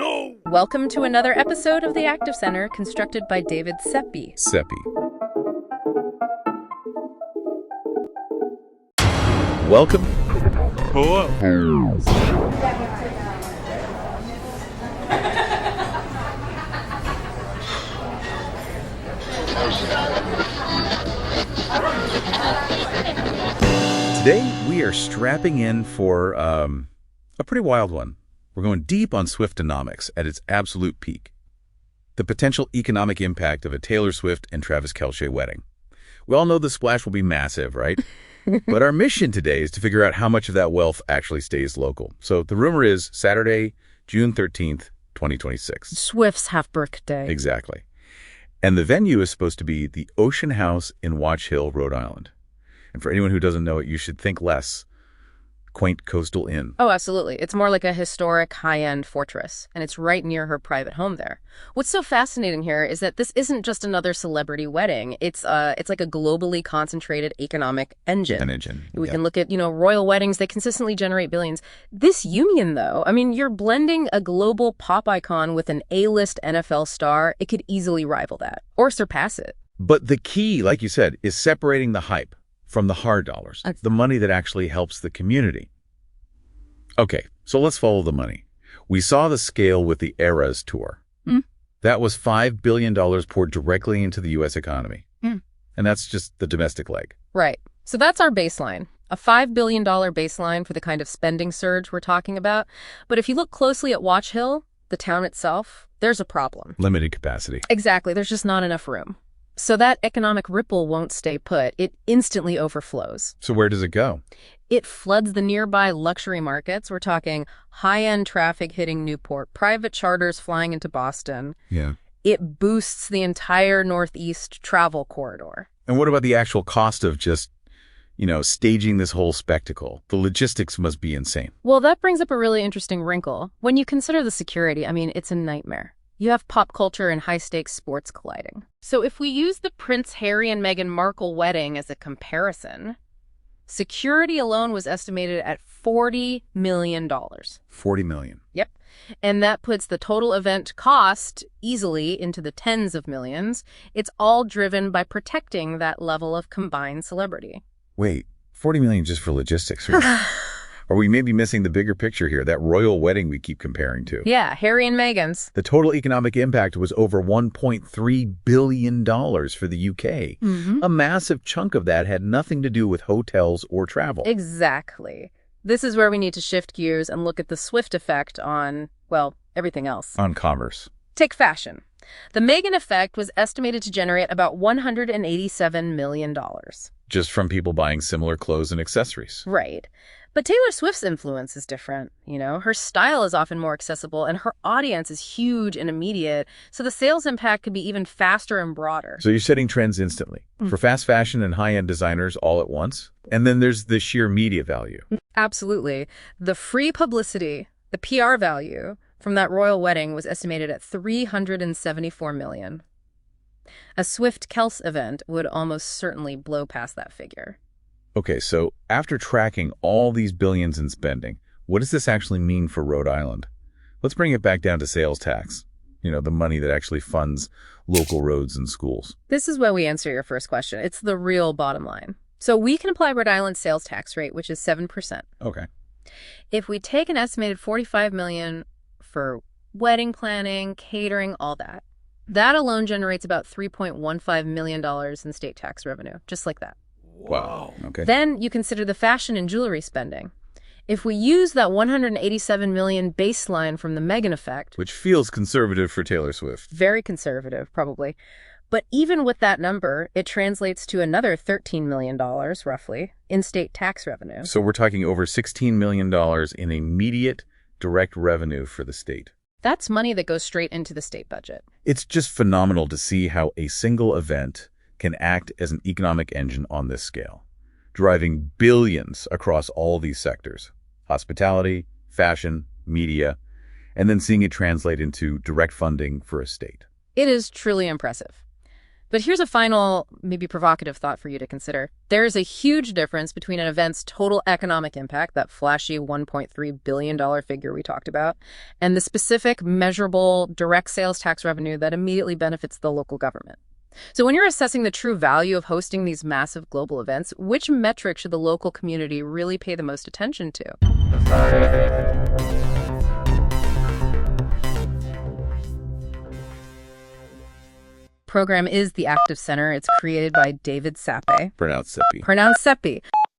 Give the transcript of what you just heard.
no! Welcome to another episode of the Active Center, constructed by David Seppi. Welcome. Hello. Today, we are strapping in for a pretty wild one. We're going deep on Swiftonomics at its absolute peak. The potential economic impact of a Taylor Swift and Travis Kelce wedding. We all know the splash will be massive, right? But our mission today is to figure out how much of that wealth actually stays local. So the rumor is Saturday, June 13th, 2026. Swift's half-birthday. Exactly. And the venue is supposed to be the Ocean House in Watch Hill, Rhode Island. And for anyone who doesn't know it, you should think less. Quaint coastal inn. Oh, absolutely. It's more like a historic high-end fortress, and it's right near her private home there. What's so fascinating here is that this isn't just another celebrity wedding. It's like a globally concentrated economic engine. An engine. We can look at, royal weddings. They consistently generate billions. This union, though, you're blending a global pop icon with an A-list NFL star. It could easily rival that or surpass it. But the key, like you said, is separating the hype from the hard dollars, the money that actually helps the community. Okay, so let's follow the money. We saw the scale with the Eras tour. That was $5 billion poured directly into the U.S. economy. And that's just the domestic leg. Right. So that's our baseline. A $5 billion baseline for the kind of spending surge we're talking about. But if you look closely at Watch Hill, the town itself, there's a problem. Limited capacity. Exactly. There's just not enough room. So that economic ripple won't stay put. It instantly overflows. So where does it go? It floods the nearby luxury markets. We're talking high-end traffic hitting Newport, private charters flying into Boston. Yeah. It boosts the entire Northeast travel corridor. And what about the actual cost of just, staging this whole spectacle? The logistics must be insane. Well, that brings up a really interesting wrinkle. When you consider the security, it's a nightmare. You have pop culture and high-stakes sports colliding. So if we use the Prince Harry and Meghan Markle wedding as a comparison, security alone was estimated at $40 million. $40 million. Yep. And that puts the total event cost easily into the tens of millions. It's all driven by protecting that level of combined celebrity. Wait, $40 million just for logistics? Are we maybe missing the bigger picture here, that royal wedding we keep comparing to? Yeah, Harry and Meghan's. The total economic impact was over $1.3 billion for the UK. A massive chunk of that had nothing to do with hotels or travel. Exactly. This is where we need to shift gears and look at the Swift effect on, everything else. On commerce. Take fashion. The Meghan effect was estimated to generate about $187 million. Just from people buying similar clothes and accessories. Right. But Taylor Swift's influence is different. Her style is often more accessible and her audience is huge and immediate. So the sales impact could be even faster and broader. So you're setting trends instantly for fast fashion and high-end designers all at once. And then there's the sheer media value. Absolutely. The free publicity, the PR value from that royal wedding was estimated at $374 million. A Swift-Kelce event would almost certainly blow past that figure. Okay, so after tracking all these billions in spending, what does this actually mean for Rhode Island? Let's bring it back down to sales tax, the money that actually funds local roads and schools. This is where we answer your first question. It's the real bottom line. So we can apply Rhode Island's sales tax rate, which is 7%. Okay. If we take an estimated $45 million for wedding planning, catering, all that, that alone generates about $3.15 million in state tax revenue, just like that. Wow. Okay. Then you consider the fashion and jewelry spending. If we use that $187 million baseline from the Meghan effect... Which feels conservative for Taylor Swift. Very conservative, probably. But even with that number, it translates to another $13 million, roughly, in state tax revenue. So we're talking over $16 million in immediate direct revenue for the state. That's money that goes straight into the state budget. It's just phenomenal to see how a single event can act as an economic engine on this scale, driving billions across all these sectors: hospitality, fashion, media, and then seeing it translate into direct funding for a state. It is truly impressive. But here's a final, maybe provocative thought for you to consider. There is a huge difference between an event's total economic impact, that flashy $1.3 billion figure we talked about, and the specific, measurable, direct sales tax revenue that immediately benefits the local government. So when you're assessing the true value of hosting these massive global events, which metric should the local community really pay the most attention to? Program is The Active Center. It's created by David Sappe. Pronounced Seppi. Pronounced Seppi.